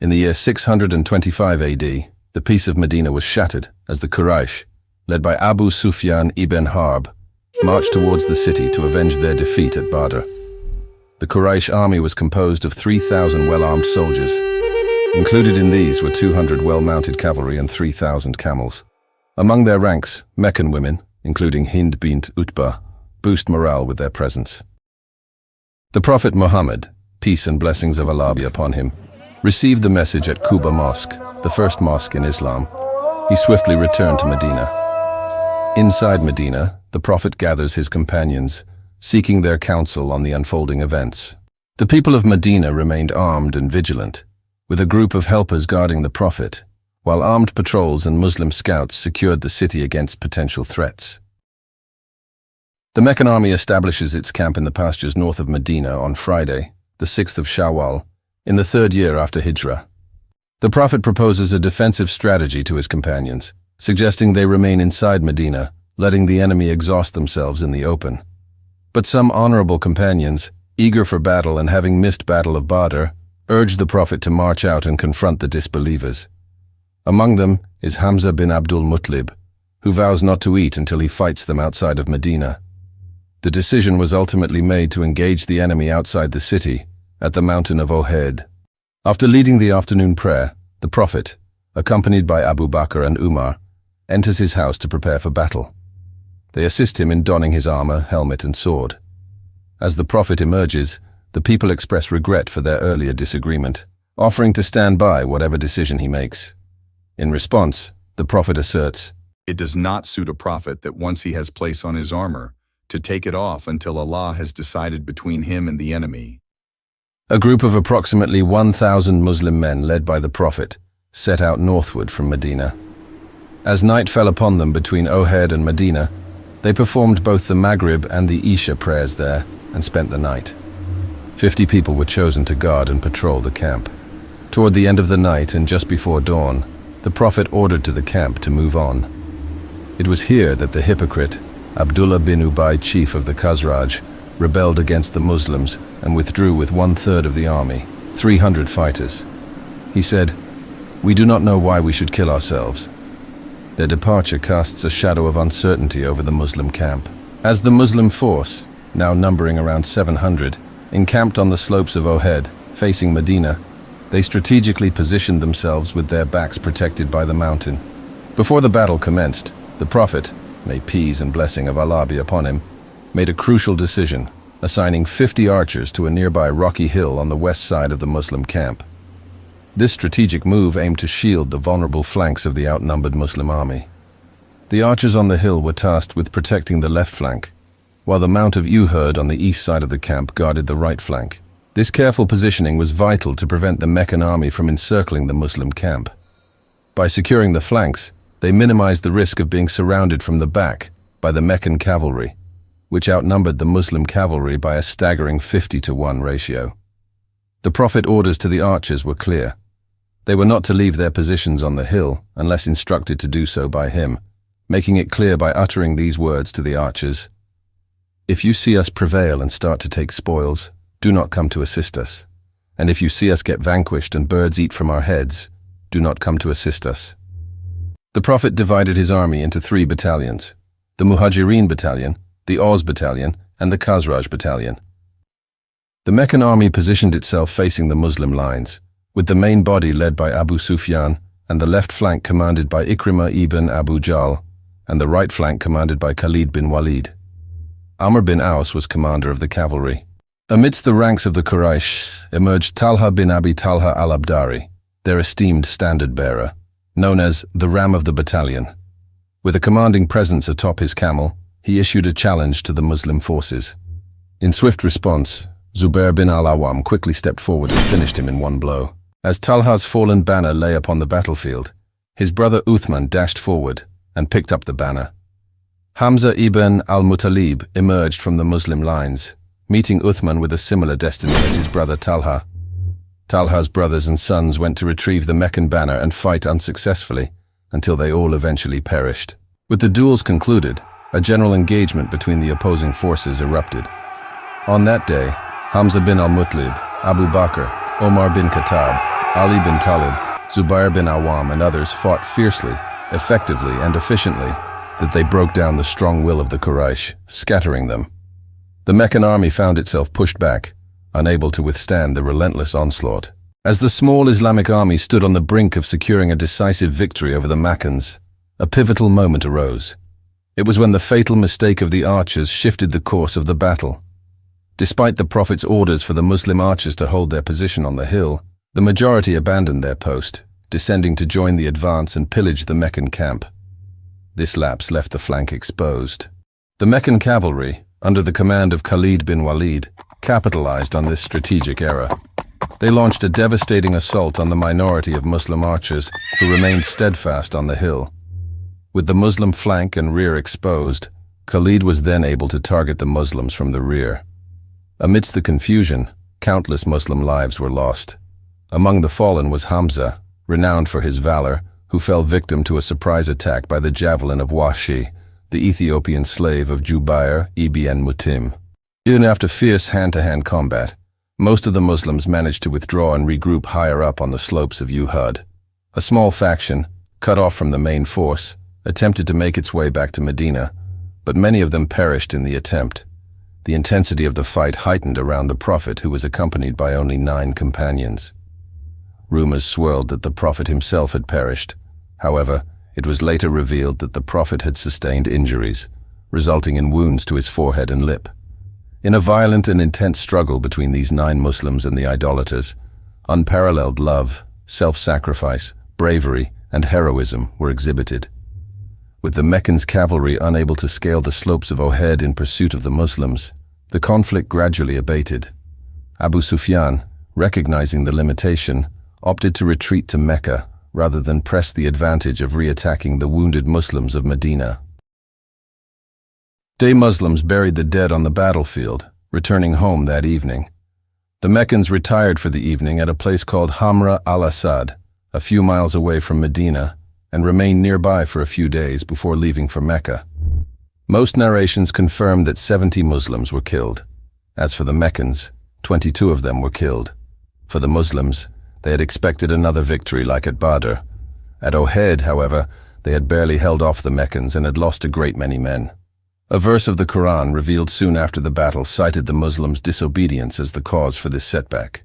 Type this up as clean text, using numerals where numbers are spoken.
In the year 625 AD, the peace of Medina was shattered as the Quraysh, led by Abu Sufyan ibn Harb, marched towards the city to avenge their defeat at Badr. The Quraysh army was composed of 3,000 well-armed soldiers. Included in these were 200 well-mounted cavalry and 3,000 camels. Among their ranks, Meccan women, including Hind bint Utbah, boost morale with their presence. The Prophet Muhammad, peace and blessings of Allah be upon him, received the message at Quba Mosque, the first mosque in Islam. He swiftly returned to Medina. Inside Medina, the Prophet gathers his companions, seeking their counsel on the unfolding events. The people of Medina remained armed and vigilant, with a group of helpers guarding the Prophet, while armed patrols and Muslim scouts secured the city against potential threats. The Meccan army establishes its camp in the pastures north of Medina on Friday, the 6th of Shawwal, in the 3rd year after Hijrah. The Prophet proposes a defensive strategy to his companions, suggesting they remain inside Medina, letting the enemy exhaust themselves in the open. But some honorable companions, eager for battle and having missed Battle of Badr, urge the Prophet to march out and confront the disbelievers. Among them is Hamza bin Abdul Muttalib, who vows not to eat until he fights them outside of Medina. The decision was ultimately made to engage the enemy outside the city, at the mountain of Uhud. After leading the afternoon prayer, the Prophet, accompanied by Abu Bakr and Umar, enters his house to prepare for battle. They assist him in donning his armor, helmet, and sword. As the Prophet emerges, the people express regret for their earlier disagreement, offering to stand by whatever decision he makes. In response, the Prophet asserts, "It does not suit a prophet that once he has place on his armor, to take it off until Allah has decided between him and the enemy." A group of approximately 1,000 Muslim men led by the Prophet set out northward from Medina. As night fell upon them between Uhud and Medina, they performed both the Maghrib and the Isha prayers there and spent the night. 50 people were chosen to guard and patrol the camp. Toward the end of the night and just before dawn, the Prophet ordered to the camp to move on. It was here that the hypocrite, Abdullah bin Ubay, chief of the Khazraj, rebelled against the Muslims and withdrew with 1/3 of the army, 300 fighters. He said, "We do not know why we should kill ourselves." Their departure casts a shadow of uncertainty over the Muslim camp. As the Muslim force, now numbering around 700, encamped on the slopes of Uhud, facing Medina, they strategically positioned themselves with their backs protected by the mountain. Before the battle commenced, the Prophet, may peace and blessing of Allah be upon him, made a crucial decision, assigning 50 archers to a nearby rocky hill on the west side of the Muslim camp. This strategic move aimed to shield the vulnerable flanks of the outnumbered Muslim army. The archers on the hill were tasked with protecting the left flank, while the Mount of Uhud on the east side of the camp guarded the right flank. This careful positioning was vital to prevent the Meccan army from encircling the Muslim camp. By securing the flanks, they minimized the risk of being surrounded from the back by the Meccan cavalry, which outnumbered the Muslim cavalry by a staggering 50-to-1 ratio. The Prophet's orders to the archers were clear. They were not to leave their positions on the hill unless instructed to do so by him, making it clear by uttering these words to the archers: "If you see us prevail and start to take spoils, do not come to assist us. And if you see us get vanquished and birds eat from our heads, do not come to assist us." The Prophet divided his army into 3 battalions: the Muhajirin battalion, the Aus battalion, and the Khazraj battalion. The Meccan army positioned itself facing the Muslim lines, with the main body led by Abu Sufyan and the left flank commanded by Ikrimah ibn Abu Jahl and the right flank commanded by Khalid bin Walid. Amr bin Aus was commander of the cavalry. Amidst the ranks of the Quraysh emerged Talha bin Abi Talha al-Abdari, their esteemed standard-bearer, known as the Ram of the battalion. With a commanding presence atop his camel, he issued a challenge to the Muslim forces. In swift response, Zubair bin al-Awwam quickly stepped forward and finished him in one blow. As Talha's fallen banner lay upon the battlefield, his brother Uthman dashed forward and picked up the banner. Hamza ibn al-Muttalib emerged from the Muslim lines, meeting Uthman with a similar destiny as his brother Talha. Talha's brothers and sons went to retrieve the Meccan banner and fight unsuccessfully until they all eventually perished. With the duels concluded, a general engagement between the opposing forces erupted. On that day, Hamza bin al-Muttalib, Abu Bakr, Omar bin Khattab, Ali bin Talib, Zubair bin Awam, and others fought fiercely, effectively, and efficiently, that they broke down the strong will of the Quraysh, scattering them. The Meccan army found itself pushed back, unable to withstand the relentless onslaught. As the small Islamic army stood on the brink of securing a decisive victory over the Meccans, a pivotal moment arose. It was when the fatal mistake of the archers shifted the course of the battle. Despite the Prophet's orders for the Muslim archers to hold their position on the hill, the majority abandoned their post, descending to join the advance and pillage the Meccan camp. This lapse left the flank exposed. The Meccan cavalry, under the command of Khalid bin Walid, capitalized on this strategic error. They launched a devastating assault on the minority of Muslim archers who remained steadfast on the hill. With the Muslim flank and rear exposed, Khalid was then able to target the Muslims from the rear. Amidst the confusion, countless Muslim lives were lost. Among the fallen was Hamza, renowned for his valor, who fell victim to a surprise attack by the javelin of Wahshi, the Ethiopian slave of Jubair ibn Mutim. Even after fierce hand-to-hand combat, most of the Muslims managed to withdraw and regroup higher up on the slopes of Uhud. A small faction, cut off from the main force, attempted to make its way back to Medina, but many of them perished in the attempt. The intensity of the fight heightened around the Prophet, who was accompanied by only 9 companions. Rumors swirled that the Prophet himself had perished. However, it was later revealed that the Prophet had sustained injuries, resulting in wounds to his forehead and lip. In a violent and intense struggle between these 9 Muslims and the idolaters, unparalleled love, self-sacrifice, bravery, and heroism were exhibited. With the Meccan cavalry unable to scale the slopes of Uhud in pursuit of the Muslims, the conflict gradually abated. Abu Sufyan, recognizing the limitation, opted to retreat to Mecca rather than press the advantage of re-attacking the wounded Muslims of Medina. The Muslims buried the dead on the battlefield, returning home that evening. The Meccans retired for the evening at a place called Hamra al-Asad, a few miles away from Medina, and remained nearby for a few days before leaving for Mecca. Most narrations confirm that 70 Muslims were killed. As for the Meccans, 22 of them were killed. For the Muslims, they had expected another victory like at Badr. At Uhud, however, they had barely held off the Meccans and had lost a great many men. A verse of the Quran revealed soon after the battle cited the Muslims' disobedience as the cause for this setback.